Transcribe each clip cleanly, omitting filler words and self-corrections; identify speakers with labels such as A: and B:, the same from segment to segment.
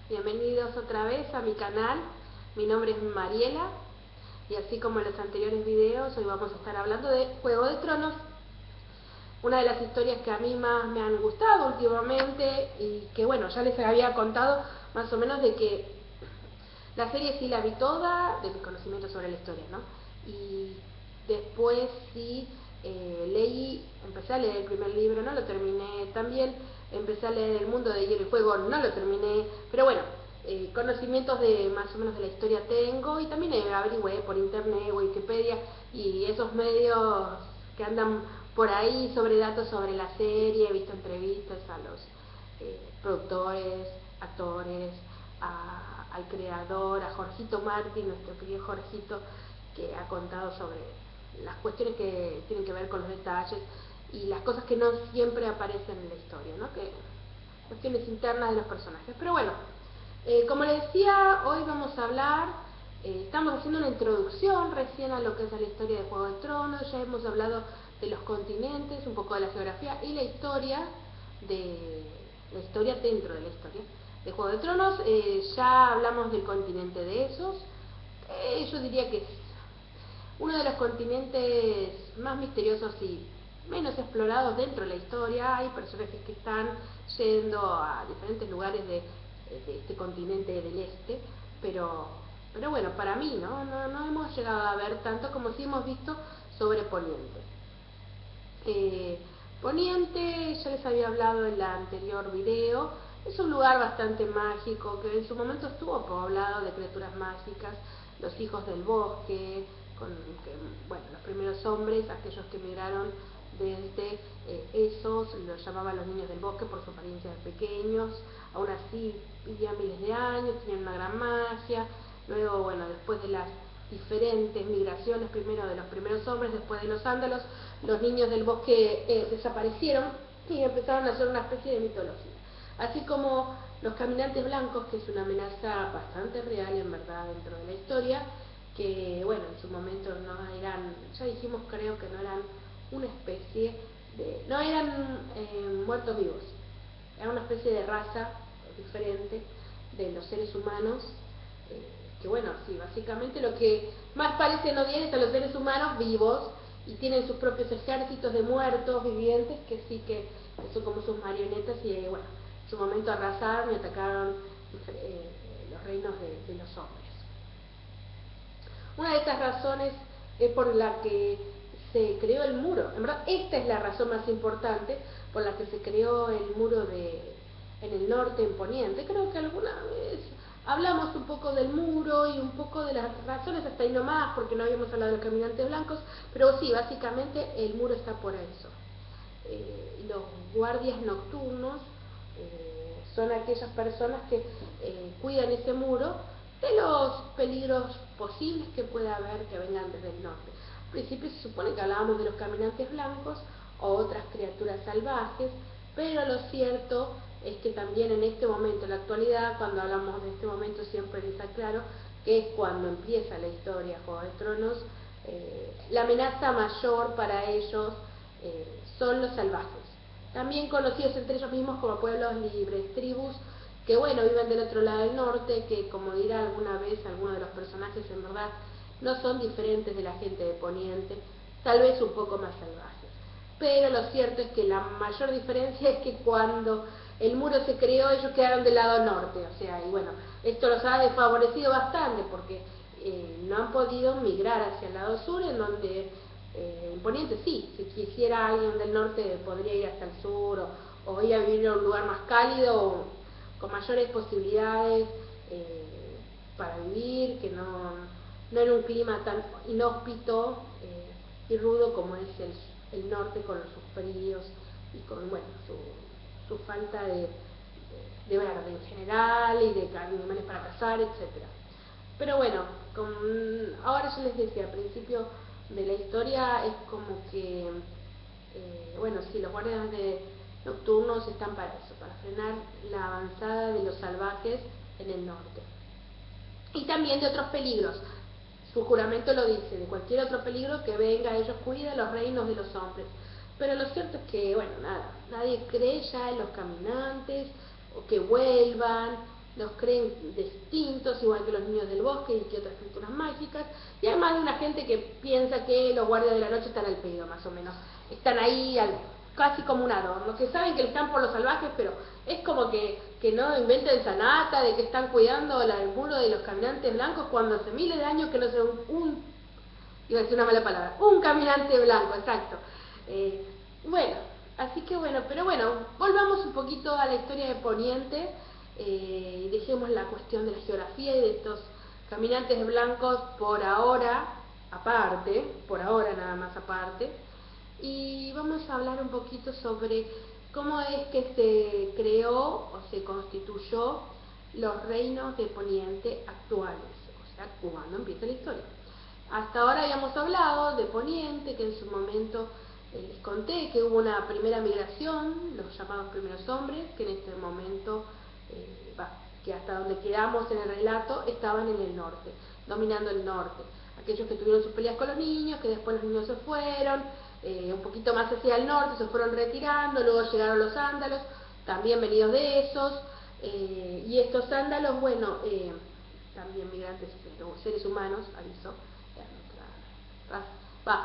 A: Bienvenidos otra vez a mi canal. Mi nombre es Mariela y así como en los anteriores videos, hoy vamos a estar hablando de Juego de Tronos, una de las historias que a mí más me han gustado últimamente y que bueno, ya les había contado más o menos de que la serie sí la vi toda, de mis conocimientos sobre la historia, ¿no? Y después sí empecé a leer el primer libro, no lo terminé también, empecé a leer El Mundo de Hielo y Fuego, no lo terminé, pero bueno, conocimientos de más o menos de la historia tengo y también averigüé por internet, Wikipedia y esos medios que andan por ahí sobre datos sobre la serie, he visto entrevistas a los productores, actores, al creador, a Jorgito Martín, nuestro querido Jorgito, que ha contado sobre las cuestiones que tienen que ver con los detalles y las cosas que no siempre aparecen en la historia, ¿no? Que cuestiones internas de los personajes. Pero bueno, como les decía, hoy vamos a hablar, estamos haciendo una introducción recién a lo que es la historia de Juego de Tronos, ya hemos hablado de los continentes, un poco de la geografía y la historia dentro de la historia de Juego de Tronos. Ya hablamos del continente de esos, yo diría que es uno de los continentes más misteriosos y menos explorados dentro de la historia. Hay personajes que están yendo a diferentes lugares de este continente del este, pero bueno, para mí no hemos llegado a ver tanto como sí hemos visto sobre Poniente. Poniente, ya les había hablado en el anterior video, es un lugar bastante mágico que en su momento estuvo poblado de criaturas mágicas, los hijos del bosque, bueno, los primeros hombres, aquellos que emigraron desde esos, los llamaban los niños del bosque por su apariencia de pequeños, aún así vivían miles de años, tenían una gran magia. Luego, bueno, después de las diferentes migraciones, primero de los primeros hombres, después de los ándalos, los niños del bosque desaparecieron y empezaron a ser una especie de mitología. Así como los caminantes blancos, que es una amenaza bastante real en verdad dentro de la historia, que bueno, en su momento no eran, ya dijimos creo que no eran una especie de, no eran muertos vivos, era una especie de raza diferente de los seres humanos, que bueno, sí, básicamente lo que más parecen odiar es a los seres humanos vivos y tienen sus propios ejércitos de muertos vivientes que sí que son como sus marionetas y bueno, en su momento arrasaron y atacaron los reinos de los hombres. Una de estas razones es por la que se creó el muro. En verdad, esta es la razón más importante por la que se creó el muro en el norte, en Poniente. Creo que alguna vez hablamos un poco del muro y un poco de las razones, hasta ahí nomás, porque no habíamos hablado de los caminantes blancos, pero sí, básicamente el muro está por eso. Los guardias nocturnos son aquellas personas que cuidan ese muro de los peligros posibles que pueda haber que vengan desde el norte. Al principio se supone que hablábamos de los caminantes blancos o otras criaturas salvajes, pero lo cierto es que también en este momento, en la actualidad, cuando hablamos de este momento siempre les aclaro que es cuando empieza la historia Juego de Tronos, la amenaza mayor para ellos son los salvajes, también conocidos entre ellos mismos como pueblos libres, tribus que bueno, viven del otro lado del norte, que como dirá alguna vez alguno de los personajes, en verdad no son diferentes de la gente de Poniente, tal vez un poco más salvajes. Pero lo cierto es que la mayor diferencia es que cuando el muro se creó ellos quedaron del lado norte, o sea, y bueno, esto los ha desfavorecido bastante porque no han podido migrar hacia el lado sur, en donde en Poniente sí, si quisiera alguien del norte podría ir hasta el sur o ir a vivir en un lugar más cálido con mayores posibilidades para vivir, que no en un clima tan inhóspito y rudo como es el norte con sus fríos y con bueno, su falta de verde en general y de animales para cazar, etcétera. Pero bueno, ahora yo les decía, al principio de la historia es como que, bueno, sí, los guardias nocturnos están para eso, para frenar la avanzada de los salvajes en el norte. Y también de otros peligros. Su juramento lo dice, de cualquier otro peligro que venga, ellos cuidan los reinos de los hombres. Pero lo cierto es que, bueno, nadie cree ya en los caminantes, o que vuelvan, los creen distintos, igual que los niños del bosque y que otras criaturas mágicas, y hay más de una gente que piensa que los guardias de la noche están al pedo, más o menos, están ahí casi como un adorno, que saben que están por los salvajes, pero es como que no inventen sanata de que están cuidando el muro de los caminantes blancos cuando hace miles de años que no se iba a decir una mala palabra, un caminante blanco, exacto. Bueno, así que bueno, pero bueno, volvamos un poquito a la historia de Poniente, y dejemos la cuestión de la geografía y de estos caminantes blancos por ahora nada más aparte, y vamos a hablar un poquito sobre cómo es que se creó o se constituyó los reinos de Poniente actuales, o sea, cuando empieza la historia. Hasta ahora habíamos hablado de Poniente, que en su momento les conté que hubo una primera migración, los llamados primeros hombres, que en este momento, que hasta donde quedamos en el relato, estaban en el norte, dominando el norte. Aquellos que tuvieron sus peleas con los niños, que después los niños se fueron, un poquito más hacia el norte, se fueron retirando, luego llegaron los ándalos, también venidos de esos, y estos ándalos, bueno, también migrantes, pero seres humanos, aviso,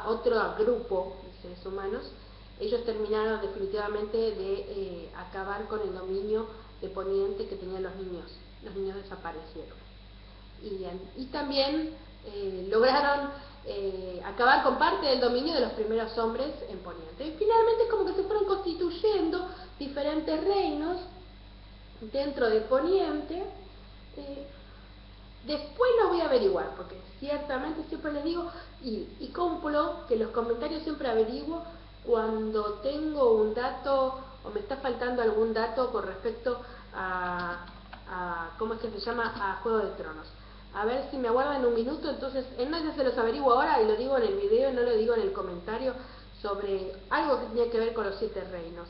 A: otro grupo de seres humanos, ellos terminaron definitivamente de acabar con el dominio de Poniente que tenían los niños desaparecieron. Y también lograron acabar con parte del dominio de los primeros hombres en Poniente. Y finalmente como que se fueron constituyendo diferentes reinos dentro de Poniente. Después lo voy a averiguar, porque ciertamente siempre les digo, y cumplo que los comentarios siempre averiguo cuando tengo un dato o me está faltando algún dato con respecto a ¿cómo es que se llama? A Juego de Tronos. A ver si me aguardan un minuto, entonces en una ya se los averiguo ahora y lo digo en el video y no lo digo en el comentario, sobre algo que tiene que ver con los 7 reinos.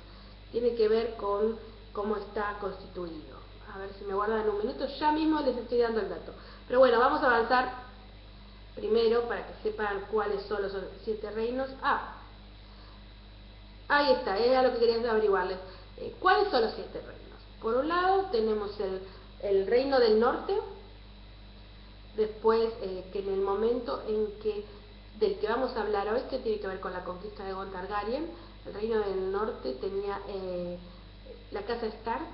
A: Tiene que ver con cómo está constituido. A ver si me guardan un minuto, ya mismo les estoy dando el dato. Pero bueno, vamos a avanzar primero para que sepan cuáles son los 7 reinos. Ahí está, era lo que quería averiguarles. ¿Cuáles son los 7 reinos? Por un lado tenemos el reino del norte, después que en el momento del que vamos a hablar hoy, que tiene que ver con la conquista de Aegon Targaryen, el reino del norte tenía la casa Stark,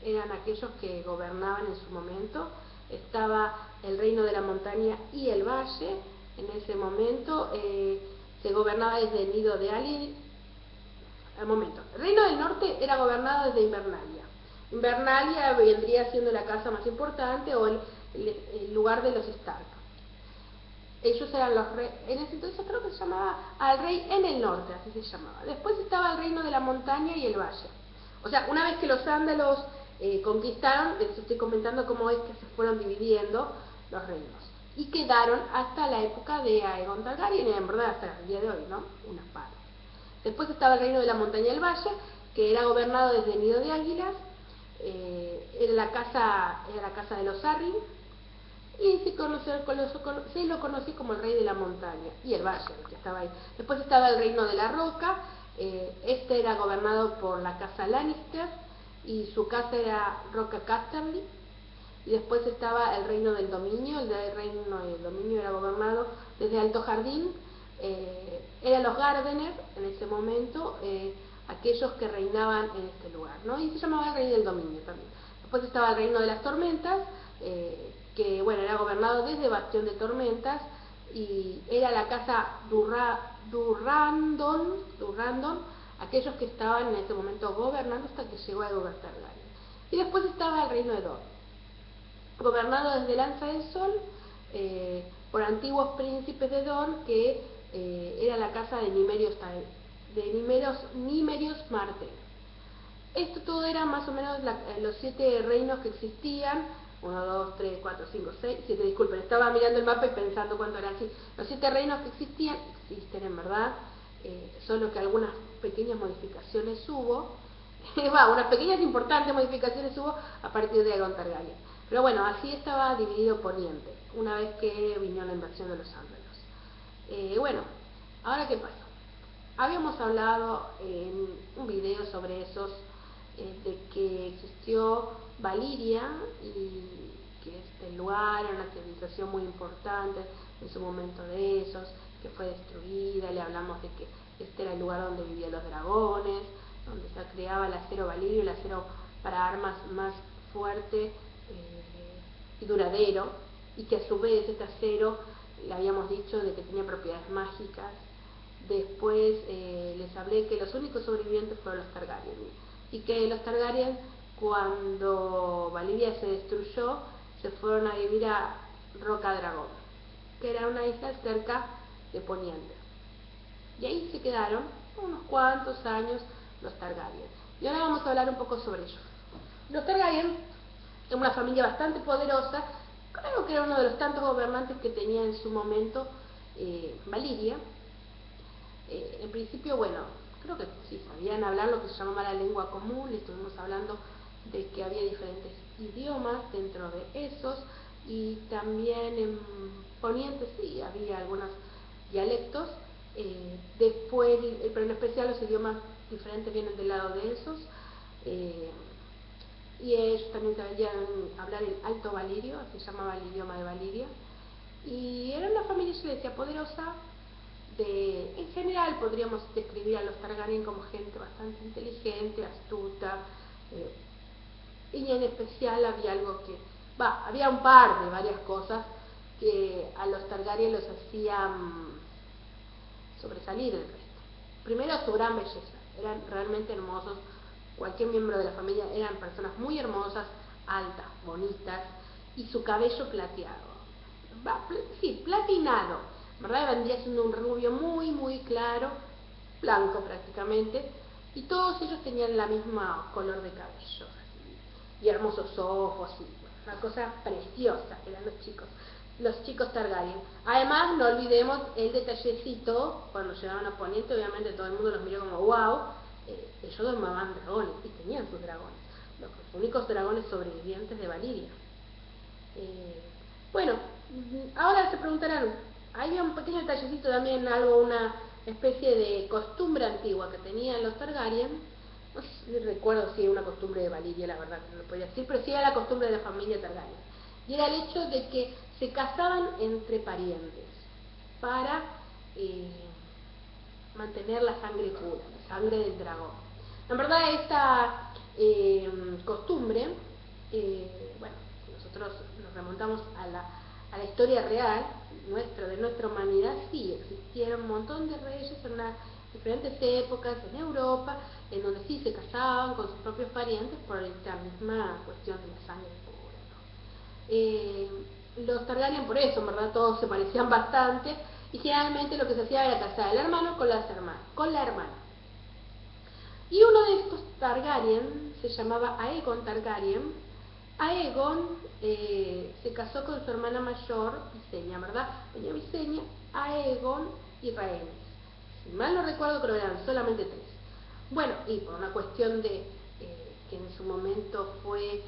A: eran aquellos que gobernaban en su momento. Estaba el reino de la montaña y el valle, en ese momento se gobernaba desde el nido de Alin. El reino del norte era gobernado desde Invernalia. Invernalia vendría siendo la casa más importante o el lugar de los Stark. Ellos eran los reyes, en ese entonces creo que se llamaba al rey en el norte, así se llamaba. Después estaba el reino de la montaña y el valle. O sea, una vez que los ándalos conquistaron, les estoy comentando cómo es que se fueron dividiendo los reinos. Y quedaron hasta la época de Aegon Targaryen, y en verdad hasta el día de hoy, ¿no? Unas partes. Después estaba el reino de la montaña y el valle, que era gobernado desde el nido de águilas, era la casa de los Arryn, y se lo conocí como el rey de la montaña y el valle, el que estaba ahí. Después estaba el reino de la roca, este era gobernado por la casa Lannister y su casa era Roca Casterly. Y después estaba el reino del dominio, el reino del dominio era gobernado desde Alto Jardín, eran los Gardener en ese momento, aquellos que reinaban en este lugar, ¿no? Y se llamaba el rey del dominio también. Después estaba el reino de las tormentas, que bueno, era gobernado desde Bastión de Tormentas, y era la casa Durrandon, aquellos que estaban en ese momento gobernando hasta que llegó a Eomer Targaryen. Y después estaba el reino de Dorne, gobernado desde Lanza del Sol, por antiguos príncipes de Dorne, que era la casa de Nimerios Martell. Esto todo era más o menos los 7 reinos que existían. 1, 2, 3, 4, 5, 6, 7, disculpen, estaba mirando el mapa y pensando cuánto eran así. Los 7 reinos que existen en verdad, solo que algunas pequeñas modificaciones hubo, unas pequeñas importantes modificaciones hubo a partir de Aegon Targaryen. Pero bueno, así estaba dividido Poniente, una vez que vino la invasión de los ándalos. Bueno, ahora qué pasa. Habíamos hablado en un video sobre esos de que existió Valiria y que este lugar era una civilización muy importante en su momento de esos, que fue destruida. Le hablamos de que este era el lugar donde vivían los dragones, donde se creaba el acero valirio, el acero para armas más fuerte y duradero, y que a su vez este acero, le habíamos dicho de que tenía propiedades mágicas. Después les hablé que los únicos sobrevivientes fueron los Targaryen, y que los Targaryen, cuando Valiria se destruyó, se fueron a vivir a Roca Dragón, que era una isla cerca de Poniente, y ahí se quedaron unos cuantos años los Targaryen. Y ahora vamos a hablar un poco sobre ellos. Los Targaryen es una familia bastante poderosa, creo que era uno de los tantos gobernantes que tenía en su momento Valiria. En principio, bueno, creo que sí sabían hablar lo que se llamaba la lengua común. Le estuvimos hablando de que había diferentes idiomas dentro de esos, y también en Poniente sí había algunos dialectos. Después, pero en especial los idiomas diferentes vienen del lado de esos. Y ellos también sabían hablar el Alto Valirio, se llamaba el idioma de Valiria. Y era una familia, yo le decía, poderosa. En general podríamos describir a los Targaryen como gente bastante inteligente, astuta, y en especial había algo que, había un par de varias cosas que a los Targaryen los hacían sobresalir del resto. Primero, su gran belleza, eran realmente hermosos. Cualquier miembro de la familia eran personas muy hermosas, altas, bonitas, y su cabello plateado, sí, platinado, ¿verdad? Vendría siendo un rubio muy, muy claro, blanco prácticamente, y todos ellos tenían la misma color de cabello, y hermosos ojos, y una cosa preciosa eran los chicos Targaryen. Además, no olvidemos el detallecito, cuando llegaban a Poniente, obviamente todo el mundo los miró como wow, ellos domaban dragones, y tenían sus dragones, los únicos dragones sobrevivientes de Valiria. Bueno, ahora se preguntarán, hay un pequeño detallecito también, una especie de costumbre antigua que tenían los Targaryen. No sé si recuerdo si era una costumbre de Valiria, la verdad que no lo podía decir, pero sí era la costumbre de la familia Targaryen. Y era el hecho de que se casaban entre parientes para mantener la sangre pura, la sangre del dragón. En verdad esta costumbre, bueno, nosotros nos remontamos a la historia real de nuestra humanidad, sí existieron un montón de reyes en diferentes épocas en Europa, en donde sí se casaban con sus propios parientes por esta misma cuestión de la sangre pura, ¿no? Los Targaryen, por eso, en verdad, todos se parecían bastante, y generalmente lo que se hacía era casar el hermano con la hermana. Y uno de estos Targaryen se llamaba Aegon Targaryen. Aegon se casó con su hermana mayor, Visenya, ¿verdad? Doña Visenya, Aegon y Rhaenys. Si mal no recuerdo, creo que eran solamente 3. Bueno, y por una cuestión de que en su momento fue,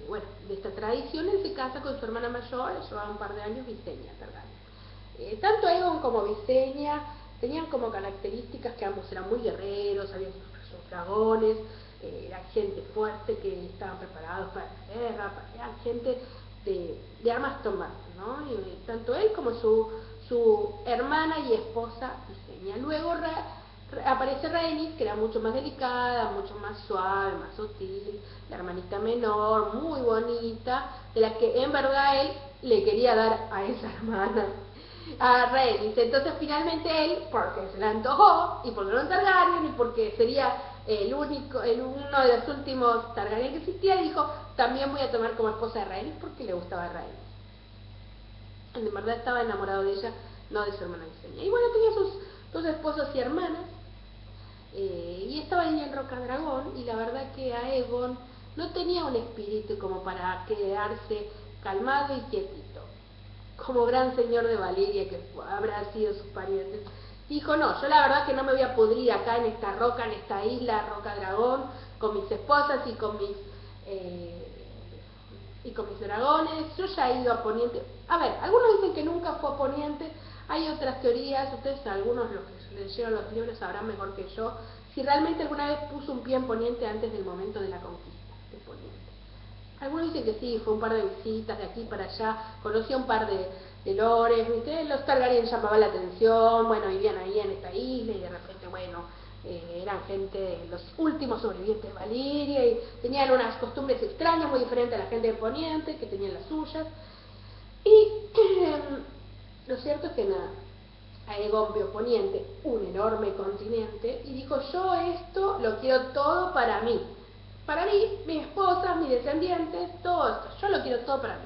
A: bueno, de esta tradición, él se casa con su hermana mayor, llevaba un par de años, Visenya Targaryen. Tanto Aegon como Visenya tenían como características que ambos eran muy guerreros, habían sus dragones, eran gente fuerte que estaban preparados para la guerra, eran gente de armas tomar, ¿no? Y tanto él como su hermana y esposa Visenya. Luego aparece Rhaenys, que era mucho más delicada, mucho más suave, más sutil, la hermanita menor, muy bonita, de la que en verdad él le quería dar a esa hermana, a Rhaenys. Entonces finalmente él, porque se la antojó, y porque era un Targaryen, y porque sería uno de los últimos Targaryen que existía, dijo, también voy a tomar como esposa a Rhaenys porque le gustaba a Rhaenys. En verdad estaba enamorado de ella, no de su hermana Visenya. Y bueno, tenía sus dos esposos y hermanas, y estaba ahí en Roca Dragón, y la verdad que Aegon no tenía un espíritu como para quedarse calmado y quietito, como gran señor de Valiria que habrá sido sus parientes. Dijo, no, yo la verdad que no me voy a pudrir acá en esta roca, en esta isla, Roca Dragón, con mis esposas y con mis dragones. Yo ya he ido a Poniente. A ver, algunos dicen que nunca fue a Poniente, hay otras teorías, ustedes algunos los que leyeron los libros sabrán mejor que yo si realmente alguna vez puso un pie en Poniente antes del momento de la conquista de Poniente. Algunos dicen que sí, fue un par de visitas de aquí para allá, conocía un par de lores, ¿viste? Los Targaryen llamaban la atención, bueno, vivían ahí en esta isla y de repente, bueno, eran gente, los últimos sobrevivientes de Valiria y tenían unas costumbres extrañas, muy diferentes a la gente de Poniente, que tenían las suyas. Y lo cierto es que nada, Aegon vio Poniente, un enorme continente, y dijo, yo esto lo quiero todo para mí. Para mí, mis esposas, mis descendientes, todo esto, yo lo quiero todo para mí.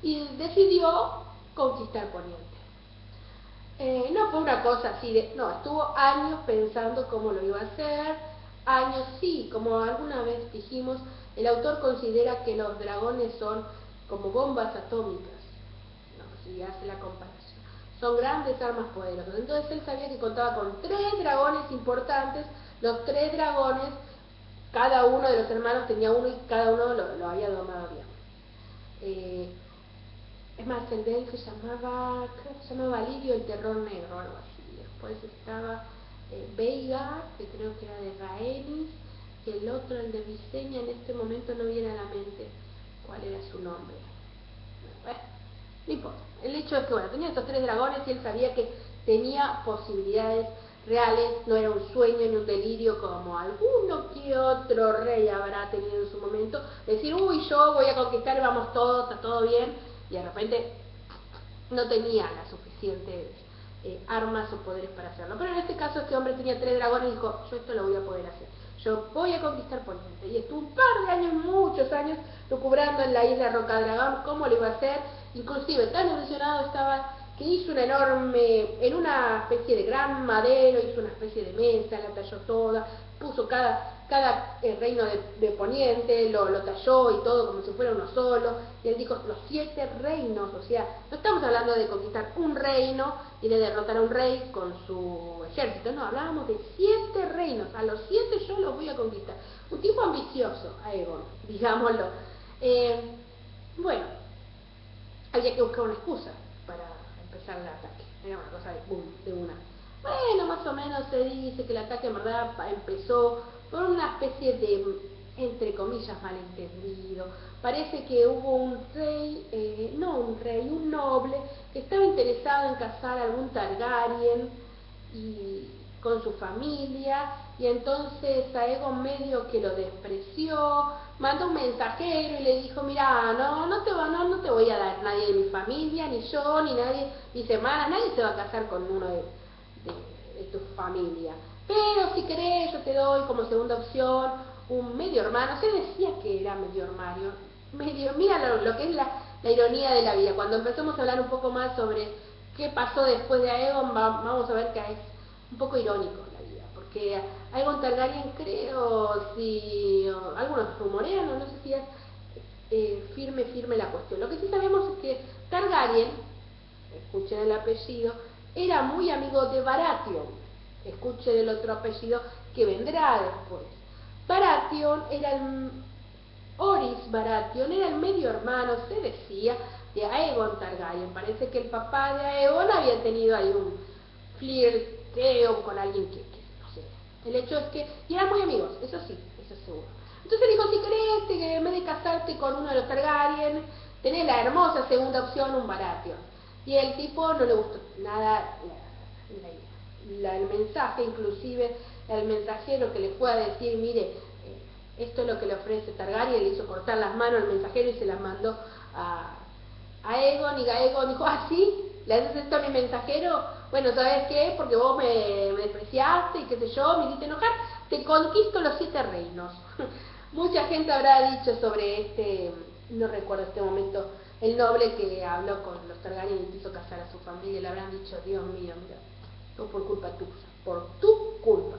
A: Y decidió conquistar Poniente. No fue una cosa así de, no, estuvo años pensando cómo lo iba a hacer, años sí, como alguna vez dijimos, el autor considera que los dragones son como bombas atómicas, no, si hace la comparación, son grandes armas poderosas. Entonces él sabía que contaba con 3 dragones importantes, los 3 dragones, cada uno de los hermanos tenía uno y cada uno lo había domado bien. Es más, el de él se llamaba, creo que se llamaba Valirio el Terror Negro o algo así. Después estaba Veigar, que creo que era de Rhaenys, y el otro, el de Visenya, en este momento no viene a la mente cuál era su nombre. Bueno, no importa. El hecho es que, bueno, tenía estos 3 dragones y él sabía que tenía posibilidades reales, no era un sueño ni un delirio como alguno que otro rey habrá tenido en su momento, decir, uy, yo voy a conquistar, vamos todos, está todo bien, y de repente no tenía las suficientes armas o poderes para hacerlo. Pero en este caso este hombre tenía 3 dragones y dijo, yo esto lo voy a poder hacer, yo voy a conquistar Poniente. Y estuvo un par de años, muchos años, lucubrando en la isla Rocadragón cómo lo iba a hacer, inclusive tan emocionado estaba que hizo una enorme, en una especie de gran madero, hizo una especie de mesa, la talló toda, puso cada reino de Poniente, lo talló y todo como si fuera uno solo, y él dijo, los 7 reinos, o sea, no estamos hablando de conquistar un reino y de derrotar a un rey con su ejército, no, hablábamos de 7 reinos, a los 7 yo los voy a conquistar. Un tipo ambicioso, Aegon, digámoslo. Bueno, había que buscar una excusa para empezar el ataque, era una cosa de boom, de una. Bueno, más o menos se dice que el ataque en verdad empezó por una especie de, entre comillas, malentendido. Parece que hubo un rey, no un rey, un noble, que estaba interesado en cazar a algún Targaryen y con su familia, y entonces Aegon medio que lo despreció, mandó un mensajero y le dijo, mira, no te voy a dar nadie de mi familia, ni yo, ni nadie, mis hermanas, nadie se va a casar con uno de tu familia. Pero si querés, yo te doy como segunda opción un medio hermano. Se decía que era medio hermano. Mira lo que es la ironía de la vida. Cuando empezamos a hablar un poco más sobre qué pasó después de Aegon, vamos a ver que es un poco irónico la vida. Porque Aegon Targaryen, creo, si algunos rumorean, no sé si es firme la cuestión. Lo que sí sabemos es que Targaryen, escuchen el apellido, era muy amigo de Baratheon. Escuchen el otro apellido que vendrá después. Baratheon era Oris Baratheon era el medio hermano, se decía, de Aegon Targaryen. Parece que el papá de Aegon había tenido ahí un flirteo con alguien que no sé. El hecho es que, y eran muy amigos, eso sí, eso es seguro. Entonces dijo, si querés, que en vez de casarte con uno de los Targaryen, tenés la hermosa segunda opción, un Baratheon. Y el tipo no le gustó nada el mensaje, inclusive el mensajero que le fue a decir, mire, esto es lo que le ofrece Targaryen, le hizo cortar las manos al mensajero y se las mandó a Aegon, y Aegon dijo, ah, sí, le haces esto a mi mensajero, bueno, ¿sabes qué? Porque vos me despreciaste y qué sé yo, me hiciste enojar, te conquisto los 7 reinos. Mucha gente habrá dicho sobre este, no recuerdo este momento, el noble que habló con los Targaryen y quiso casar a su familia, le habrán dicho, Dios mío, mira, todo por culpa tuya, por tu culpa.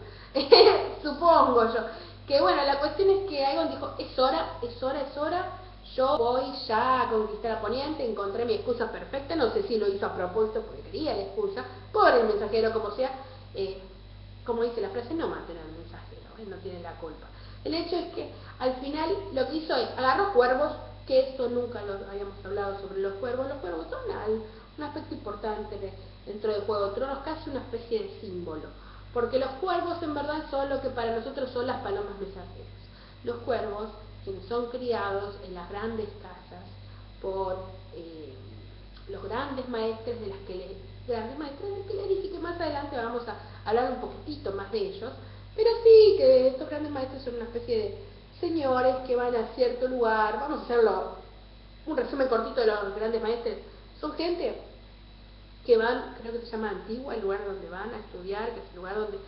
A: Supongo yo. Que bueno, la cuestión es que Aegon dijo, es hora, yo voy ya a conquistar a Poniente, encontré mi excusa perfecta, no sé si lo hizo a propósito porque quería la excusa, por el mensajero como sea, como dice la frase, no maten al mensajero, él no tiene la culpa. El hecho es que al final lo que hizo es, agarró cuervos, que esto nunca lo habíamos hablado sobre los cuervos son un aspecto importante dentro de Juego de Tronos, casi una especie de símbolo, porque los cuervos en verdad son lo que para nosotros son las palomas mensajeras. Los cuervos, quienes son criados en las grandes casas por los grandes maestres de las que les dije que más adelante vamos a hablar un poquitito más de ellos, pero sí que estos grandes maestres son una especie de señores que van a cierto lugar. Vamos a hacerlo un resumen cortito de los grandes maestres. Son gente que van, creo que se llama Antigua, el lugar donde van a estudiar, que es el lugar donde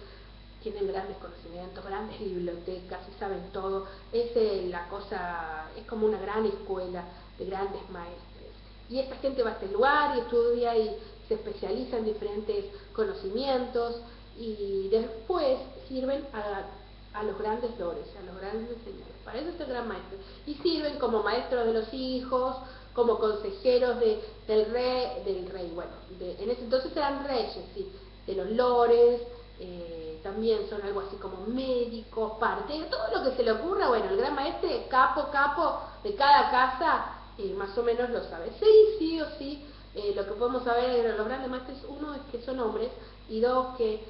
A: tienen grandes conocimientos, grandes bibliotecas y saben todo. Es es como una gran escuela de grandes maestres. Y esta gente va a este lugar y estudia y se especializa en diferentes conocimientos y después sirven a los grandes lores, a los grandes señores. Para eso es el gran maestro. Y sirven como maestros de los hijos, como consejeros del rey, bueno, en ese entonces eran reyes, sí, de los lores, también son algo así como médicos, parteros, todo lo que se le ocurra. Bueno, el gran maestre, capo de cada casa, más o menos lo sabe. Sí o sí, lo que podemos saber de los grandes maestres, uno es que son hombres, y dos que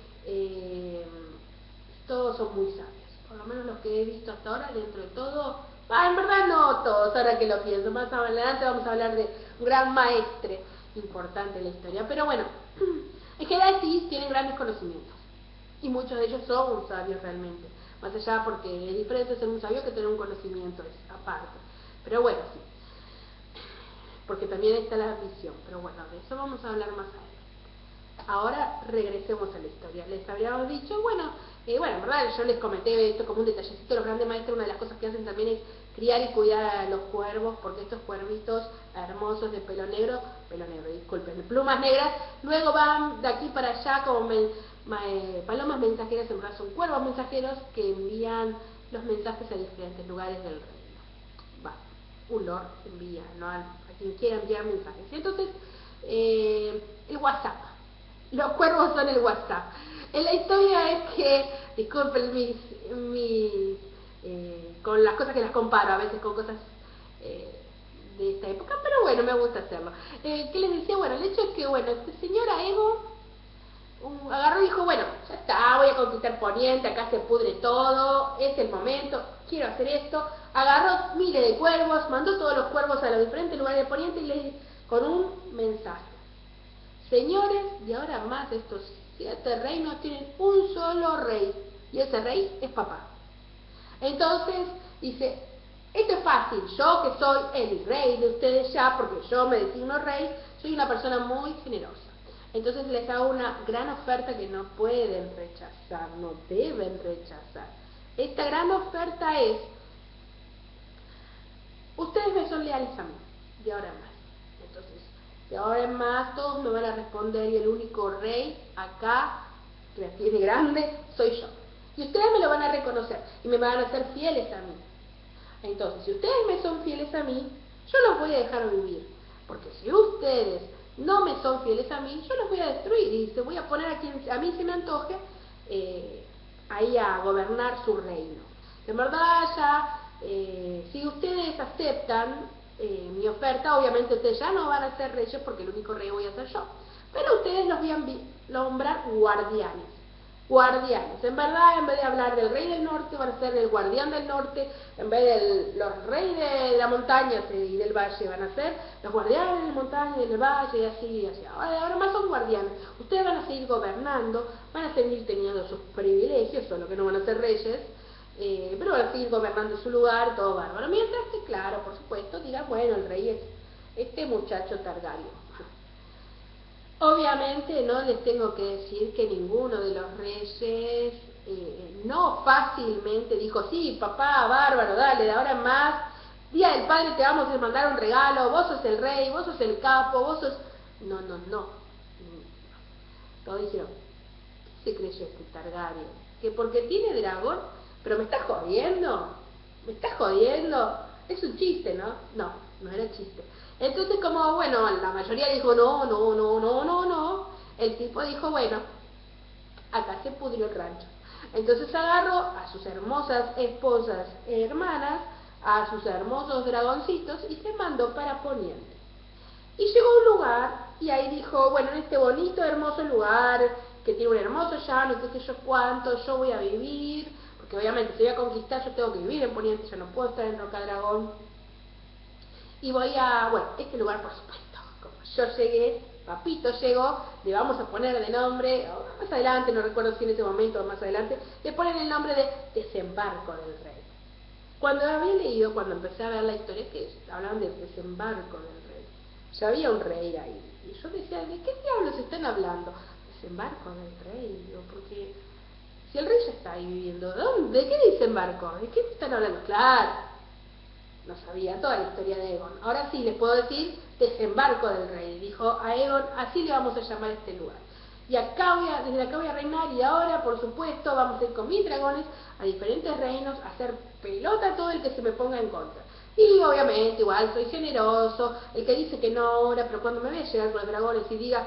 A: todos son muy sabios, por lo menos los que he visto hasta ahora. Dentro de todo, en verdad no todos, ahora que lo pienso, más adelante vamos a hablar de un gran maestre importante en la historia, pero bueno, en general sí tienen grandes conocimientos, y muchos de ellos son sabios realmente, más allá porque es diferente ser un sabio que tener un conocimiento aparte, pero bueno, sí, porque también está la visión, pero bueno, de eso vamos a hablar más adelante. Ahora regresemos a la historia. Les habíamos dicho, bueno, en verdad yo les comenté esto como un detallecito. Los grandes maestros, una de las cosas que hacen también es criar y cuidar a los cuervos, porque estos cuervitos hermosos de pelo negro, disculpen, de plumas negras, luego van de aquí para allá como palomas mensajeras. En verdad son cuervos mensajeros que envían los mensajes a diferentes lugares del reino. Un lord envía, ¿no?, a quien quiera enviar mensajes. Entonces, el WhatsApp. Los cuervos son el WhatsApp. En la historia es que, disculpen con las cosas que las comparo, a veces con cosas de esta época, pero bueno, me gusta hacerlo. ¿Qué les decía? Bueno, el hecho es que, bueno, este señor Aegon agarró y dijo, bueno, ya está, voy a conquistar Poniente, acá se pudre todo, es el momento, quiero hacer esto. Agarró miles de cuervos, mandó todos los cuervos a los diferentes lugares de Poniente y con un mensaje: señores, de ahora en más estos 7 reinos tienen un solo rey, y ese rey es papá. Entonces dice, esto es fácil, yo que soy el rey de ustedes ya, porque yo me designo rey, soy una persona muy generosa. Entonces les hago una gran oferta que no pueden rechazar, no deben rechazar. Esta gran oferta es: ustedes me son leales a mí, de ahora en más. Entonces, de ahora en más todos me van a responder, y el único rey acá, que la tiene grande, soy yo. Y ustedes me lo van a reconocer y me van a ser fieles a mí. Entonces, si ustedes me son fieles a mí, yo los voy a dejar vivir. Porque si ustedes no me son fieles a mí, yo los voy a destruir y se voy a poner a quien a mí se me antoje ahí a gobernar su reino. En verdad ya, si ustedes aceptan mi oferta, obviamente ustedes ya no van a ser reyes, porque el único rey voy a ser yo. Pero ustedes los voy a nombrar guardianes. Guardianes. En verdad, en vez de hablar del rey del norte, van a ser el guardián del norte. En vez de los reyes de la montaña y del valle, van a ser los guardianes de la montaña y del valle, y así. Ahora más son guardianes. Ustedes van a seguir gobernando, van a seguir teniendo sus privilegios, solo que no van a ser reyes, pero van a seguir gobernando su lugar, todo bárbaro. Mientras que, claro, por supuesto, digan, bueno, el rey es este muchacho Targaryen. Obviamente no les tengo que decir que ninguno de los reyes no fácilmente dijo, sí, papá, bárbaro, dale, de ahora en más, Día del Padre te vamos a mandar un regalo, vos sos el rey, vos sos el capo, vos sos... No. Todos dijeron, ¿qué se creyó este Targaryen? ¿Que porque tiene dragón? ¿Pero me estás jodiendo? ¿Me estás jodiendo? Es un chiste, ¿no? No era chiste. Entonces, como, bueno, la mayoría dijo no, el tipo dijo, bueno, acá se pudrió el rancho. Entonces agarró a sus hermosas esposas hermanas, a sus hermosos dragoncitos, y se mandó para Poniente. Y llegó a un lugar, y ahí dijo, bueno, en este bonito, hermoso lugar, que tiene un hermoso llano, y qué sé yo cuánto, yo voy a vivir, porque obviamente si voy a conquistar yo tengo que vivir en Poniente, yo no puedo estar en Rocadragón, y voy a, bueno, este lugar por supuesto, como yo llegué, Papito llegó, le vamos a poner de nombre, más adelante, no recuerdo si en ese momento o más adelante, le ponen el nombre de Desembarco del Rey. Cuando había leído, cuando empecé a ver la historia, que hablaban del desembarco del rey, ya había un rey ahí, y yo decía, ¿de qué diablos están hablando? Desembarco del rey, digo, porque si el rey ya está ahí viviendo, ¿de qué desembarco? ¿De qué están hablando? Claro, no sabía toda la historia de Aegon. Ahora sí les puedo decir desembarco del rey. Dijo a Aegon, así le vamos a llamar a este lugar. Y acá desde acá voy a reinar, y ahora, por supuesto, vamos a ir con mis dragones a diferentes reinos a hacer pelota a todo el que se me ponga en contra. Y obviamente, igual, soy generoso, el que dice que no ahora, pero cuando me vea llegar con los dragones y diga,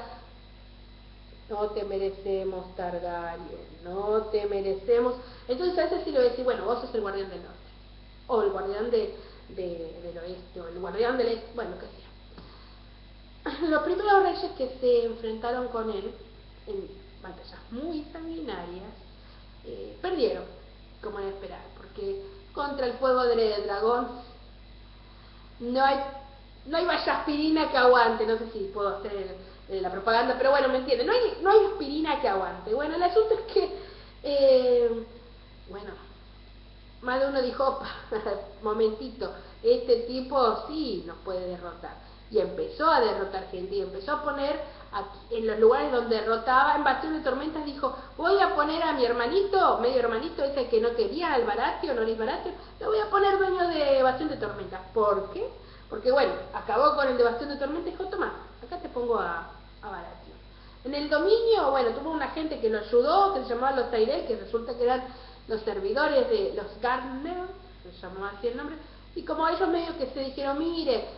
A: no te merecemos, Targaryen, no te merecemos, entonces a ese sí le voy a decir, bueno, vos sos el guardián del norte, o el guardián del oeste, o el guardián del este, bueno, que sea. Los primeros reyes que se enfrentaron con él, en batallas muy sanguinarias, perdieron, como era esperar, porque contra el fuego del dragón no hay aspirina que aguante. No sé si puedo hacer la propaganda, pero bueno, me entienden, no hay aspirina que aguante. Bueno, el asunto es que bueno, más de uno dijo, opa, momentito, este tipo sí nos puede derrotar. Y empezó a derrotar gente, y empezó a poner aquí, en los lugares donde derrotaba, en Bastión de Tormentas dijo, voy a poner a mi hermanito, medio hermanito, ese que no quería, al Baratheon, Loris Baratheon, lo voy a poner dueño de Bastión de Tormentas. ¿Por qué? Porque bueno, acabó con el de Bastión de Tormentas y dijo, toma, acá te pongo a Baratheon. En el dominio, bueno, tuvo una gente que lo ayudó, que se llamaba los Tyrell, que resulta que eran los servidores de los Garner, se llamaba así el nombre, y como ellos medio que se dijeron, mire,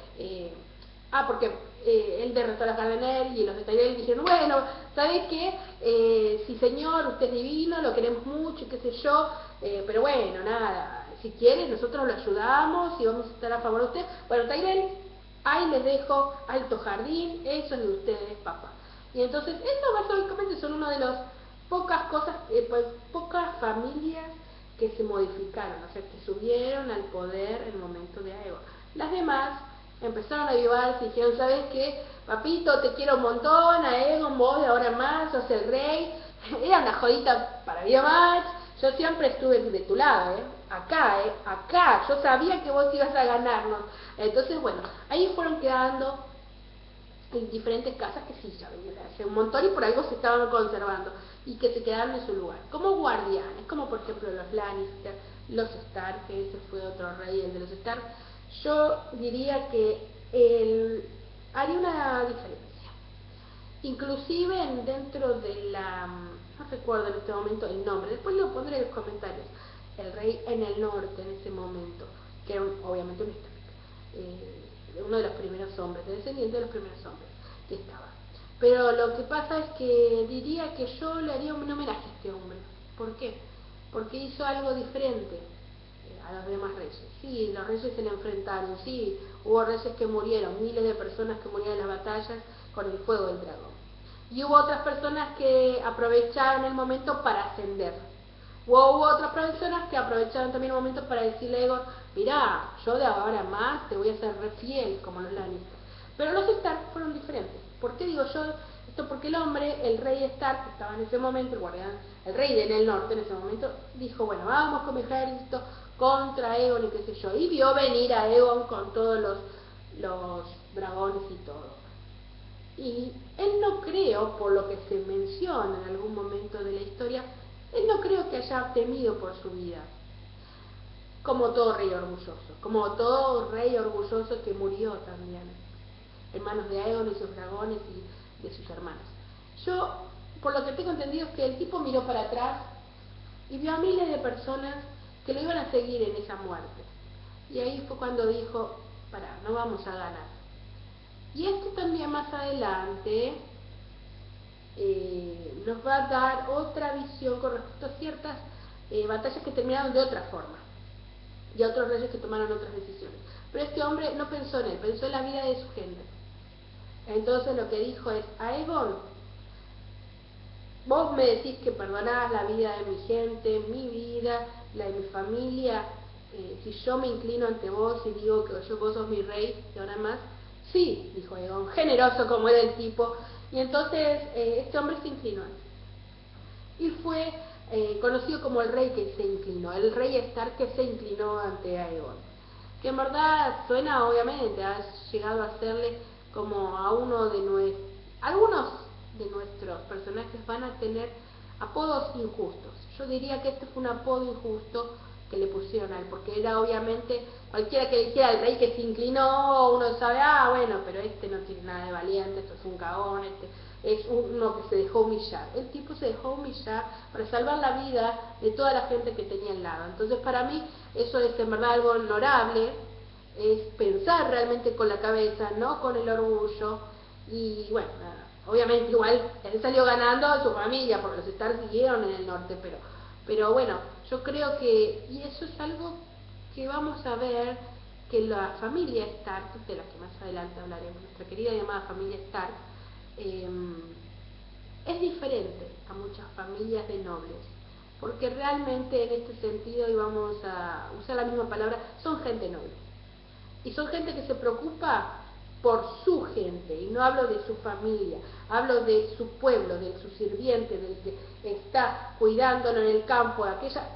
A: porque él derrotó a los Garner y los de Tyrell dijeron, bueno, ¿sabes qué? Sí señor, usted es divino, lo queremos mucho, qué sé yo, pero bueno, nada, si quiere nosotros lo ayudamos y vamos a estar a favor de usted. Bueno, Tyrell, ahí les dejo alto jardín, eso es de ustedes, papá. Y entonces, esto básicamente son una de las pocas cosas, pues pocas familias que se modificaron, o sea, que subieron al poder en el momento de Aegon. Las demás empezaron a avivarse y dijeron, ¿sabes qué? Papito, te quiero un montón, Aegon, vos de ahora más, sos el rey. Era una jodita para Biomatch, yo siempre estuve de tu lado, acá, yo sabía que vos ibas a ganarnos. Entonces, bueno, ahí fueron quedando en diferentes casas que sí, ya venían hace un montón y por algo se estaban conservando y que se quedaron en su lugar, como guardianes, como por ejemplo los Lannister, los Stark, que ese fue otro rey, el de los Stark. Yo diría que hay una diferencia, inclusive dentro de la, no recuerdo en este momento el nombre, después lo pondré en los comentarios, el rey en el norte en ese momento, que era obviamente un Stark, uno de los primeros hombres, descendiente de los primeros hombres que estaba. Pero lo que pasa es que diría que yo le haría un homenaje a este hombre. ¿Por qué? Porque hizo algo diferente a los demás reyes. Sí, los reyes se le enfrentaron, sí, hubo reyes que murieron, miles de personas que murieron en las batallas con el fuego del dragón. Y hubo otras personas que aprovecharon el momento para ascender. Hubo otras personas que aprovecharon también el momento para decirle a Aegon, mirá, yo de ahora más te voy a ser re fiel como los Lannister. Pero los Stark fueron diferentes. ¿Por qué digo yo esto? Porque el hombre, el rey Stark, que estaba en ese momento, el rey del norte en ese momento, dijo, bueno, vamos con mi ejército contra Aegon y qué sé yo. Y vio venir a Aegon con todos los dragones y todo. Y él no creo, por lo que se menciona en algún momento de la historia, él no creo que haya temido por su vida, como todo rey orgulloso que murió también en manos de Aegon y sus dragones y de sus hermanos. Yo, por lo que tengo entendido, es que el tipo miró para atrás y vio a miles de personas que lo iban a seguir en esa muerte. Y ahí fue cuando dijo, pará, no vamos a ganar. Y esto también más adelante nos va a dar otra visión con respecto a ciertas batallas que terminaron de otra forma y a otros reyes que tomaron otras decisiones. Pero este hombre no pensó en él, pensó en la vida de su gente. Entonces lo que dijo es, Aegon, vos me decís que perdonás la vida de mi gente, mi vida, la de mi familia, si yo me inclino ante vos y digo que vos sos mi rey y ahora más, sí, dijo Aegon, generoso como era el tipo, y entonces este hombre se inclinó y fue conocido como el rey que se inclinó, el rey Stark que se inclinó ante Aegon, que en verdad suena, obviamente, ha llegado a serle como a uno de algunos de nuestros personajes van a tener apodos injustos. Yo diría que este fue un apodo injusto que le pusieron a él, porque era obviamente, cualquiera que dijera el rey que se inclinó, uno sabe, ah, bueno, pero este no tiene nada de valiente, esto es un cagón, este es uno que se dejó humillar. El tipo se dejó humillar para salvar la vida de toda la gente que tenía al lado. Entonces para mí eso es en verdad algo honorable, es pensar realmente con la cabeza, no con el orgullo. Y bueno, obviamente igual él salió ganando a su familia, porque los Stark siguieron en el norte, pero bueno, yo creo que, y eso es algo que vamos a ver, que la familia Stark, de la que más adelante hablaremos, nuestra querida y llamada familia Stark, es diferente a muchas familias de nobles, porque realmente en este sentido, y vamos a usar la misma palabra, son gente noble. Y son gente que se preocupa por su gente, y no hablo de su familia, hablo de su pueblo, de su sirviente, del que está cuidándolo en el campo, aquella.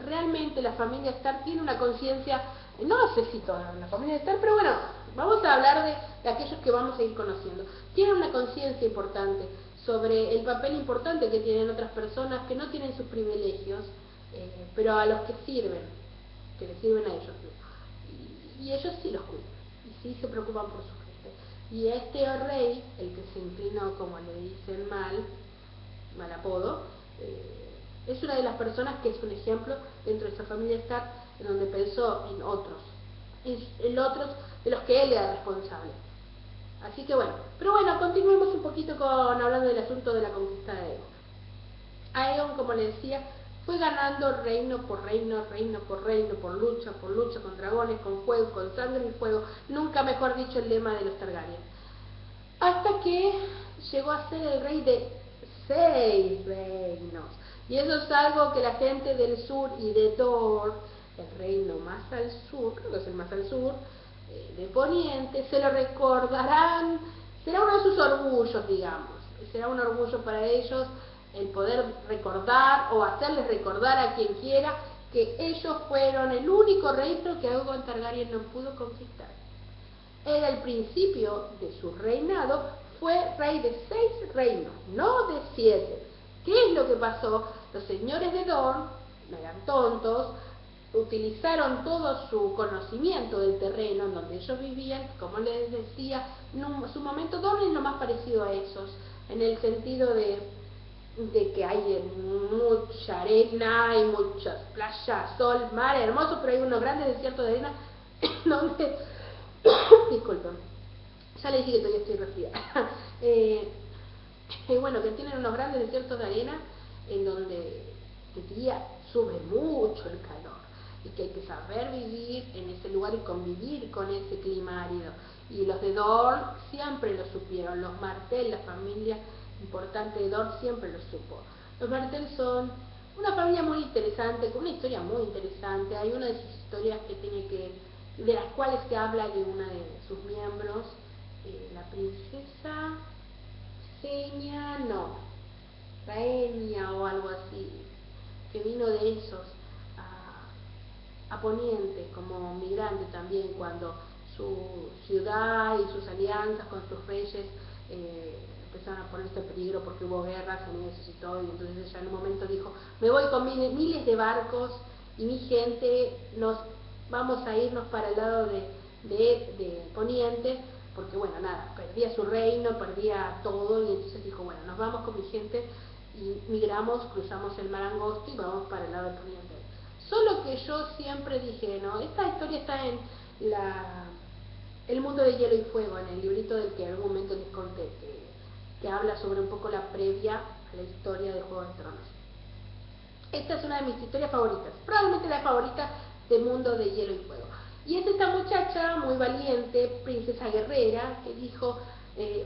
A: Realmente la familia Stark tiene una conciencia, no sé si toda la familia Stark, pero bueno, vamos a hablar de aquellos que vamos a ir conociendo. Tienen una conciencia importante sobre el papel importante que tienen otras personas que no tienen sus privilegios, pero a los que sirven, que les sirven a ellos. Y ellos sí los cuidan, y sí se preocupan por su gente. Y este rey, el que se inclinó, como le dicen mal apodo, es una de las personas que es un ejemplo dentro de esa familia Stark, en donde pensó en otros, en otros de los que él era responsable. Así que bueno, pero bueno, continuemos un poquito hablando del asunto de la conquista de Aegon. Aegon, como le decía, fue ganando reino por reino, reino por reino, por lucha, con dragones, con fuego, con sangre y fuego, nunca mejor dicho el lema de los Targaryen. Hasta que llegó a ser el rey de 6 reinos. Y eso es algo que la gente del sur y de Dor, el reino más al sur, creo que es el más al sur, de Poniente, se lo recordarán, será uno de sus orgullos, digamos. Será un orgullo para ellos el poder recordar o hacerles recordar a quien quiera que ellos fueron el único reino que Aegon Targaryen no pudo conquistar. Era el principio de su reinado, fue rey de 6 reinos, no de 7. ¿Qué es lo que pasó? Los señores de Dorne, no eran tontos, utilizaron todo su conocimiento del terreno en donde ellos vivían, como les decía, en su momento Dorne es lo más parecido a esos, en el sentido de que hay mucha arena, hay muchas playas, sol, mar, hermoso, pero hay unos grandes desiertos de arena donde, disculpen, ya le dije que todavía estoy resfriada, bueno, que tienen unos grandes desiertos de arena en donde de día sube mucho el calor y que hay que saber vivir en ese lugar y convivir con ese clima árido. Y los de Dorne siempre lo supieron, los Martell, la familia importante de Dorne, siempre lo supo. Los Martell son una familia muy interesante, con una historia muy interesante. Hay una de sus historias de las cuales se habla de una de sus miembros, la princesa Raenia o algo así, que vino de esos a Poniente como migrante también, cuando su ciudad y sus alianzas con sus reyes empezaron a ponerse en peligro porque hubo guerras, se necesitó, y entonces ella en un momento dijo, me voy con miles de barcos y mi gente, vamos a irnos para el lado de Poniente, porque bueno, nada, perdía su reino, perdía todo, y entonces dijo, bueno, nos vamos con mi gente y migramos, cruzamos el mar Angosto y vamos para el lado de Poniente. Solo que yo siempre dije, no, esta historia está en El mundo de hielo y fuego, en el librito del que en algún momento les conté, que habla sobre un poco la previa a la historia de Juego de Tronos. Esta es una de mis historias favoritas, probablemente la favorita del mundo de hielo y fuego. Y es esta muchacha muy valiente, princesa guerrera, que dijo,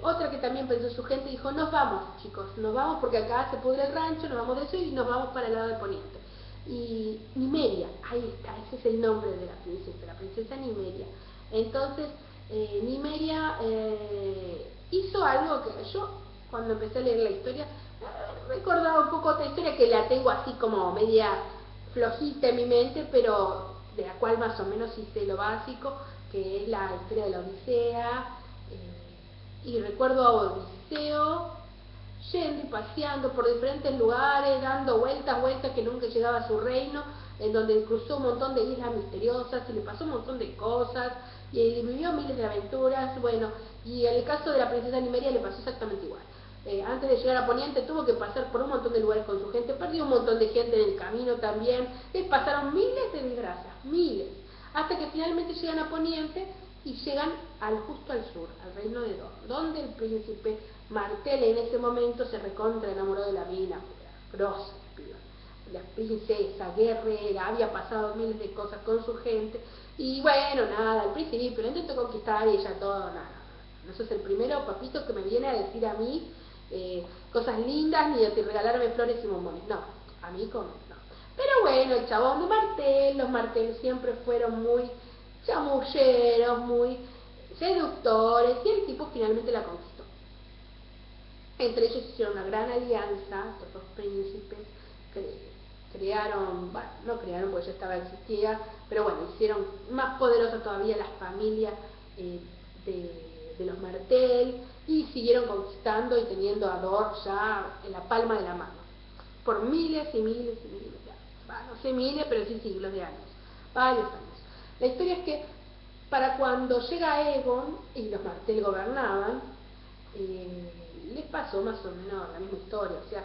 A: Otra que también pensó su gente, dijo, nos vamos chicos, nos vamos porque acá se pudre el rancho, nos vamos de eso y nos vamos para el lado de Poniente. Y Nimeria, ahí está, ese es el nombre de la princesa Nimeria. Entonces, Nimeria hizo algo que yo, cuando empecé a leer la historia, recordaba un poco otra historia que la tengo así como media flojita en mi mente, pero de la cual más o menos hice lo básico, que es la historia de la Odisea. Y recuerdo a Odiseo yendo y paseando por diferentes lugares, dando vueltas que nunca llegaba a su reino, en donde cruzó un montón de islas misteriosas y le pasó un montón de cosas y vivió miles de aventuras. Bueno, y en el caso de la princesa Nimeria le pasó exactamente igual. Antes de llegar a Poniente tuvo que pasar por un montón de lugares con su gente, perdió un montón de gente en el camino también, les pasaron miles de desgracias, miles, hasta que finalmente llegan a Poniente y llegan justo al sur, al reino de Dorne, donde el príncipe Martell en ese momento se recontra enamoró de la mina, grosa, la princesa, guerrera, había pasado miles de cosas con su gente, y bueno, nada, al principio lo intentó conquistar y ella todo, nada. No sos el primero, papito, que me viene a decir a mí cosas lindas ni a regalarme flores y bombones. No, a mí como no. Pero bueno, el chabón de Martell, los Martell siempre fueron muy chamulleros, muy seductores, y el tipo finalmente la conquistó. Entre ellos hicieron una gran alianza, estos dos príncipes, crearon, bueno, no crearon porque ya existía, pero bueno, hicieron más poderosa todavía la familia de los Martell, y siguieron conquistando y teniendo a Dorne ya en la palma de la mano, por miles y miles y miles de años. No sé miles, pero sí siglos de años, varios años. La historia es que para cuando llega Aegon y los Martell gobernaban, les pasó más o menos la misma historia. O sea,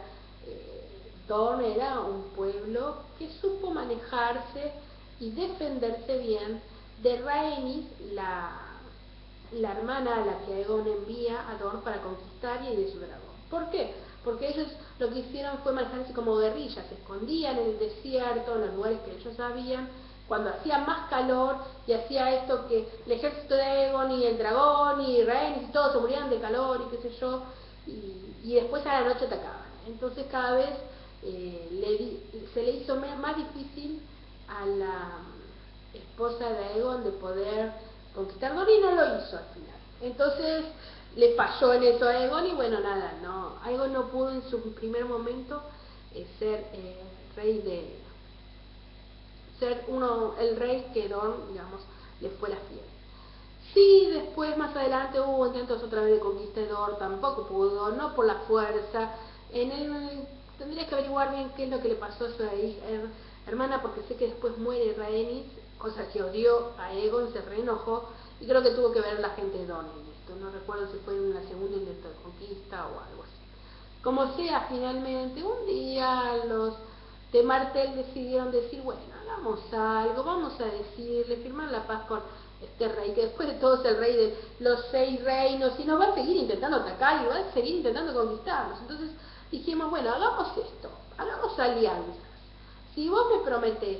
A: Dorne era un pueblo que supo manejarse y defenderse bien de Rhaenys, la hermana a la que Aegon envía a Dorne para conquistar, y de su dragón. ¿Por qué? Porque ellos lo que hicieron fue manejarse como guerrillas, se escondían en el desierto, en los lugares que ellos sabían, cuando hacía más calor, y hacía esto que el ejército de Aegon y el dragón y Rhaenys y todos se morían de calor y qué sé yo, y después a la noche atacaban. Entonces cada vez se le hizo más difícil a la esposa de Aegon de poder conquistar Dorne, y no lo hizo al final. Entonces le falló en eso a Aegon, y bueno, nada, no, Aegon no pudo en su primer momento ser rey el rey que Dorne, digamos, le fue la fiel. Sí, después más adelante hubo intentos otra vez de conquista de Dorne, tampoco pudo, no por la fuerza. Tendría que averiguar bien qué es lo que le pasó a su hermana, porque sé que después muere Rhaenys, cosa que odió a Aegon, se reenojó, y creo que tuvo que ver la gente de Dorne en esto. No recuerdo si fue en la segunda intento de conquista o algo así. Como sea, finalmente un día los de Martell decidieron decir, bueno, hagamos algo, vamos a decirle, firmar la paz con este rey, que después de todo es el rey de los 6 reinos, y nos va a seguir intentando atacar y va a seguir intentando conquistarnos. Entonces dijimos, bueno, hagamos esto, hagamos alianzas. Si vos me prometés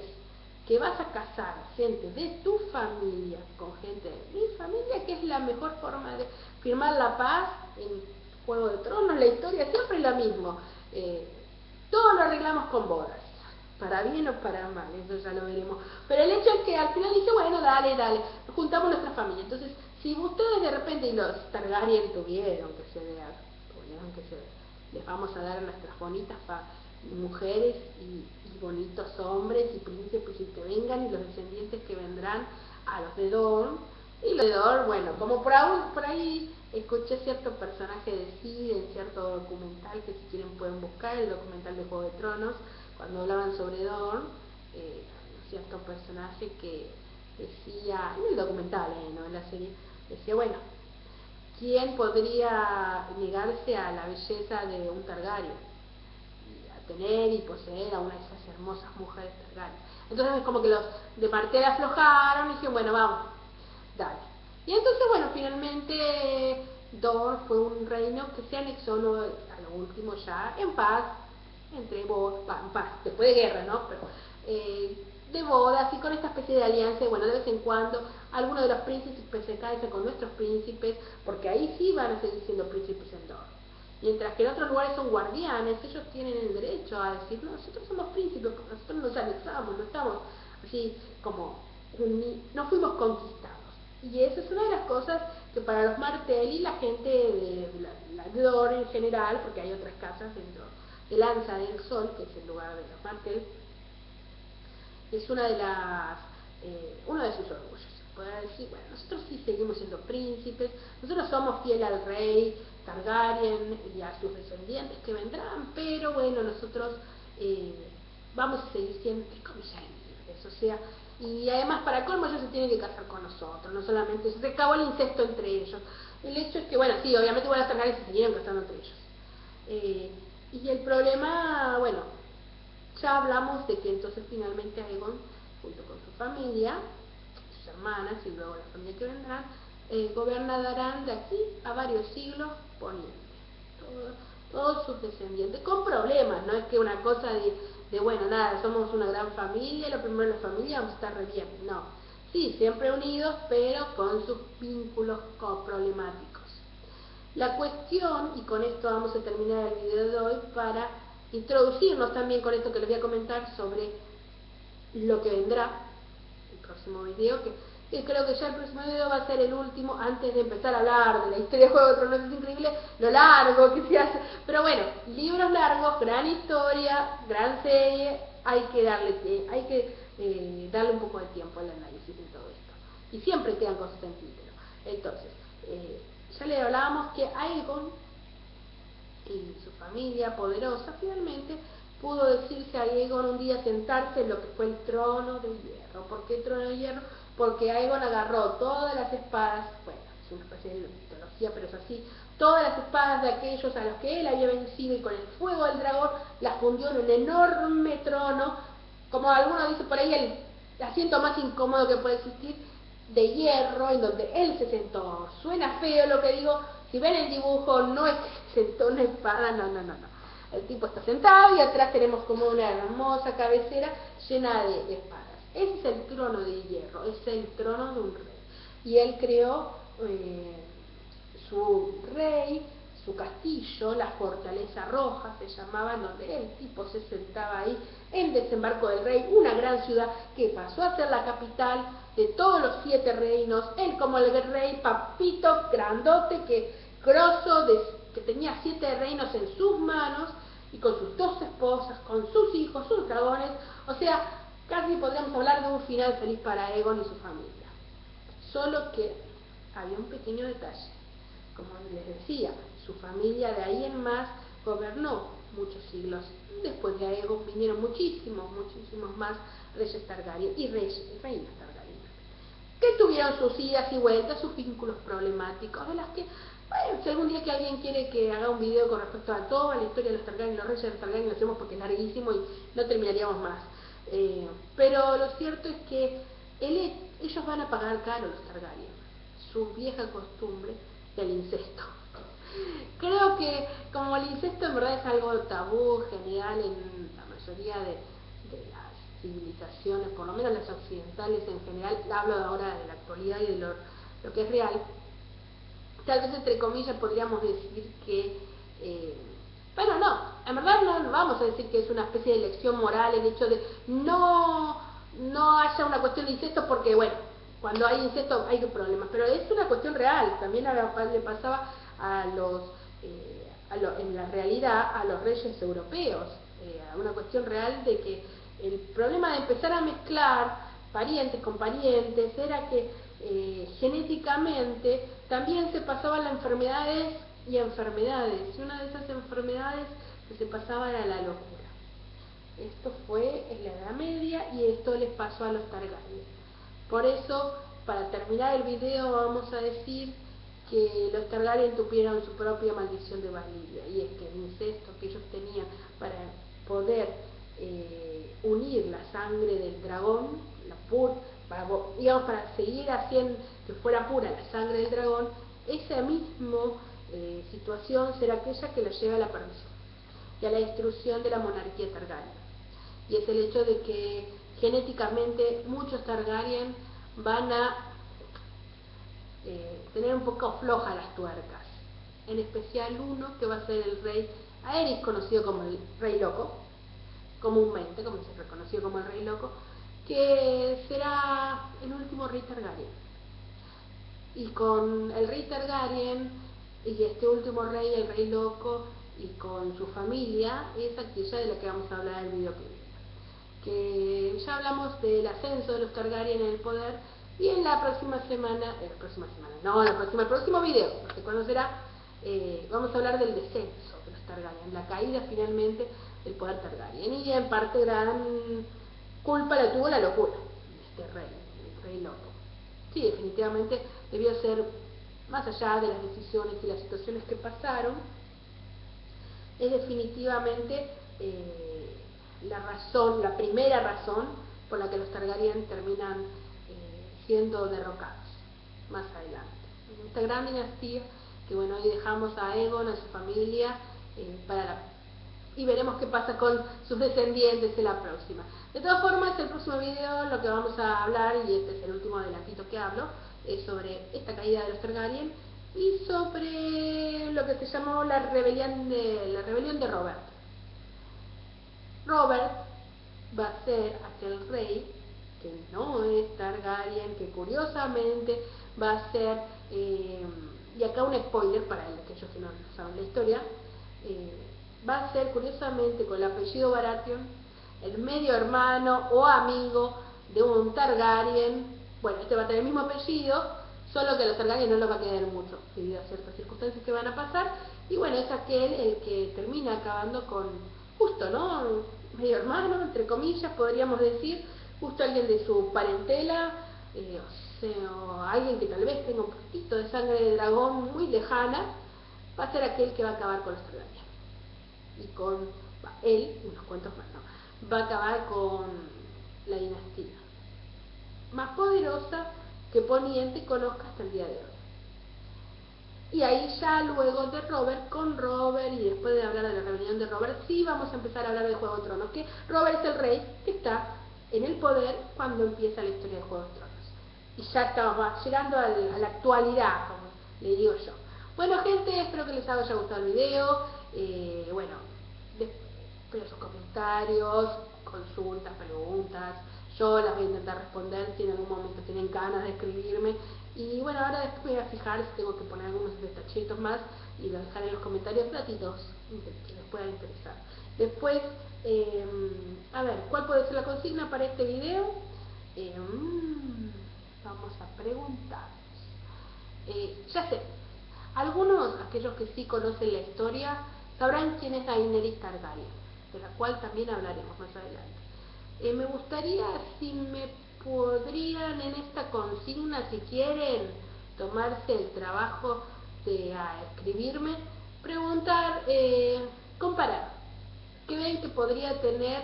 A: que vas a casar gente de tu familia con gente de mi familia, que es la mejor forma de firmar la paz en Juego de Tronos, la historia siempre es la misma. Todo lo arreglamos con bodas, para bien o para mal, eso ya lo veremos. Pero el hecho es que al final dije, bueno, dale, juntamos nuestra familia. Entonces, si ustedes de repente, y los Targaryen tuvieron les vamos a dar a nuestras bonitas mujeres y bonitos hombres y príncipes y que vengan, y los descendientes que vendrán a los de Dorne. Y los de Dorne, bueno, como por ahí escuché cierto personaje decir en cierto documental, que si quieren pueden buscar el documental de Juego de Tronos, cuando hablaban sobre Dorne, cierto personaje que decía, en el documental, no en la serie, decía, bueno, ¿quién podría negarse a la belleza de un Targaryen? Tener y poseer a una de esas hermosas mujeres Targaryen. Entonces es como que los de Martell aflojaron y dijeron, bueno, vamos, dale. Y entonces, bueno, finalmente Dorne fue un reino que se anexó a lo último ya en paz, entre vos, en paz, después de guerra, ¿no? Pero de bodas y con esta especie de alianza, y bueno, de vez en cuando algunos de los príncipes se casan con nuestros príncipes, porque ahí sí van a seguir siendo príncipes en Dorne. Mientras que en otros lugares son guardianes, ellos tienen el derecho a decir, no, nosotros somos príncipes, porque nosotros nos anexamos, no estamos así como, no fuimos conquistados. Y esa es una de las cosas que para los Martelli, la gente de la Dorne en general, porque hay otras casas dentro de Lanza del Sol, que es el lugar de los Martelli, es una de uno de sus orgullos. Podrá decir, bueno, nosotros sí seguimos siendo príncipes, nosotros somos fiel al rey Targaryen y a sus descendientes que vendrán, pero bueno, nosotros vamos a seguir siendo, como ya libres, o sea, y además para colmo ellos se tienen que casar con nosotros, no solamente eso, se acabó el incesto entre ellos. El hecho es que, bueno, sí, obviamente igual los Targaryen se siguieron casando entre ellos. Y el problema, bueno, ya hablamos de que entonces finalmente Aegon, junto con su familia, sus hermanas y luego la familia que vendrán, gobernarán de aquí a varios siglos poniente. Todos sus descendientes, con problemas, no es que una cosa de bueno, nada, somos una gran familia, lo primero de la familia, vamos a estar re bien, no. Sí, siempre unidos, pero con sus vínculos problemáticos. La cuestión, y con esto vamos a terminar el video de hoy, para introducirnos también con esto que les voy a comentar sobre lo que vendrá, el próximo video, que creo que ya el próximo video va a ser el último antes de empezar a hablar de la historia de Juego de Tronos. Es increíble lo largo que se hace, pero bueno, libros largos, gran historia, gran serie, hay que darle un poco de tiempo al análisis de todo esto, y siempre quedan cosas en tintero. Entonces, ya le hablábamos que Aegon y su familia poderosa finalmente pudo decirse a Aegon un día sentarse en lo que fue el trono de hierro. ¿Por qué trono de hierro? Porque Aegon agarró todas las espadas, bueno, es una especie de mitología, pero es así, todas las espadas de aquellos a los que él había vencido y con el fuego del dragón las fundió en un enorme trono, como algunos dicen por ahí, el asiento más incómodo que puede existir, de hierro, en donde él se sentó. Suena feo lo que digo, si ven el dibujo, no es que se sentó una espada, no. El tipo está sentado y atrás tenemos como una hermosa cabecera llena de espadas. Ese es el trono de hierro, es el trono de un rey. Y él creó su castillo, la Fortaleza Roja se llamaba, donde el tipo se sentaba ahí en Desembarco del Rey, una gran ciudad que pasó a ser la capital de todos los 7 reinos. Él como el rey papito, grandote, grosso, que tenía 7 reinos en sus manos, y con sus 2 esposas, con sus hijos, sus dragones, o sea, casi podríamos hablar de un final feliz para Aegon y su familia. Solo que había un pequeño detalle. Como les decía, su familia de ahí en más gobernó muchos siglos. Después de Aegon vinieron muchísimos más reyes Targaryen y reinas Targaryen, que tuvieron sus idas y vueltas, sus vínculos problemáticos, de las que, bueno, si algún día que alguien quiere que haga un video con respecto a toda la historia de los Targaryen, los reyes de Targaryen, lo hacemos porque es larguísimo y no terminaríamos más. Pero lo cierto es que ellos van a pagar caro, los Targaryen, su vieja costumbre del incesto. Creo que como el incesto en verdad es algo tabú general en la mayoría de las civilizaciones, por lo menos las occidentales en general, hablo ahora de la actualidad y de lo que es real, tal vez entre comillas podríamos decir que, bueno, no, en verdad no vamos a decir que es una especie de lección moral el hecho de no haya una cuestión de incesto, porque bueno, cuando hay incesto hay problemas, pero es una cuestión real. También le pasaba en la realidad a los reyes europeos, una cuestión real de que el problema de empezar a mezclar parientes con parientes era que genéticamente también se pasaban las enfermedades y una de esas enfermedades que se pasaba era la locura. Esto fue en la Edad Media y esto les pasó a los Targaryen. Por eso, para terminar el video, vamos a decir que los Targaryen tuvieron su propia maldición de Valyria, y es que el incesto que ellos tenían para poder unir la sangre del dragón, para seguir haciendo que fuera pura la sangre del dragón, esa misma situación será aquella que los lleva a la perdición y a la destrucción de la monarquía Targaryen. Y es el hecho de que genéticamente muchos Targaryen van a tener un poco flojas las tuercas, en especial uno que va a ser el rey Aerys, conocido como el Rey Loco, comúnmente, como se reconoció como el Rey Loco, que será el último rey Targaryen. Y con el rey Targaryen y este último rey, el Rey Loco, y con su familia, es aquella de la que vamos a hablar en el video que ya hablamos del ascenso de los Targaryen en el poder, y en la próxima semana, el próximo video, no sé cuándo será, vamos a hablar del descenso de los Targaryen, la caída finalmente del poder Targaryen, y en parte gran culpa la tuvo la locura de este rey, el Rey Loco. Sí, definitivamente debió ser, más allá de las decisiones y las situaciones que pasaron, es definitivamente la primera razón por la que los Targaryen terminan siendo derrocados más adelante. En esta gran dinastía, que bueno, hoy dejamos a Aegon, a su familia, y veremos qué pasa con sus descendientes en la próxima. De todas formas, el próximo video lo que vamos a hablar, y este es el último adelantito que hablo, es sobre esta caída de los Targaryen y sobre lo que se llamó la rebelión de Robert. Robert va a ser aquel rey que no es Targaryen, que curiosamente va a ser, y acá un spoiler para aquellos que no saben la historia, va a ser curiosamente con el apellido Baratheon, el medio hermano o amigo de un Targaryen. Bueno, este va a tener el mismo apellido, solo que a los Targaryen no les va a quedar mucho debido a ciertas circunstancias que van a pasar, y bueno, es aquel el que termina acabando con, justo, ¿no?, medio hermano, entre comillas, podríamos decir, justo alguien de su parentela, o alguien que tal vez tenga un poquito de sangre de dragón muy lejana, va a ser aquel que va a acabar con los Targaryen. Y con él, unos cuantos más, ¿no?, va a acabar con la dinastía más poderosa que Poniente conozca hasta el día de hoy. Y ahí ya luego de Robert, con Robert, y después de hablar de la rebelión de Robert, sí vamos a empezar a hablar de Juego de Tronos, que Robert es el rey que está en el poder cuando empieza la historia de Juego de Tronos. Y ya estamos llegando a la actualidad, como le digo yo. Bueno, gente, espero que les haya gustado el video. Bueno, espero sus comentarios, consultas, preguntas. Yo las voy a intentar responder si en algún momento tienen ganas de escribirme. Y bueno, ahora después voy a fijar si tengo que poner algunos detallitos más y lo dejaré en los comentarios, platitos que les puedan interesar. Después, a ver, ¿cuál puede ser la consigna para este video? Vamos a preguntarnos. Ya sé, algunos, aquellos que sí conocen la historia, sabrán quién es Daenerys Targaryen, de la cual también hablaremos más adelante. Me gustaría si me podrían en esta consigna, si quieren tomarse el trabajo de escribirme, preguntar, comparar, ¿qué ven que podría tener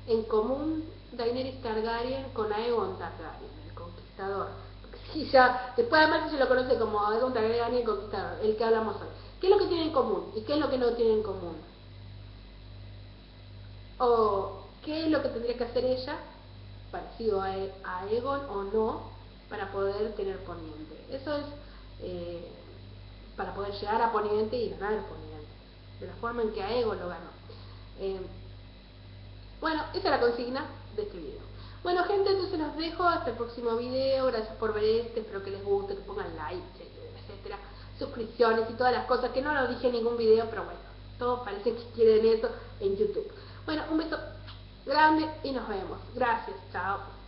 A: en común Daenerys Targaryen con Aegon Targaryen, el conquistador? Y ya, después además se lo conoce como Aegon Targaryen, el conquistador, el que hablamos hoy. ¿Qué es lo que tienen en común y qué es lo que no tienen en común? O qué es lo que tendría que hacer ella, parecido a Aegon o no, para poder tener Poniente. Eso es para poder llegar a Poniente y ganar Poniente, de la forma en que Aegon lo ganó. Bueno, esa es la consigna de este video. Bueno, gente, entonces los dejo hasta el próximo video. Gracias por ver espero que les guste, que pongan like, etcétera, suscripciones y todas las cosas que no lo dije en ningún video, pero bueno, todos parece que quieren eso en YouTube. Bueno, un beso grande y nos vemos. Gracias, chao.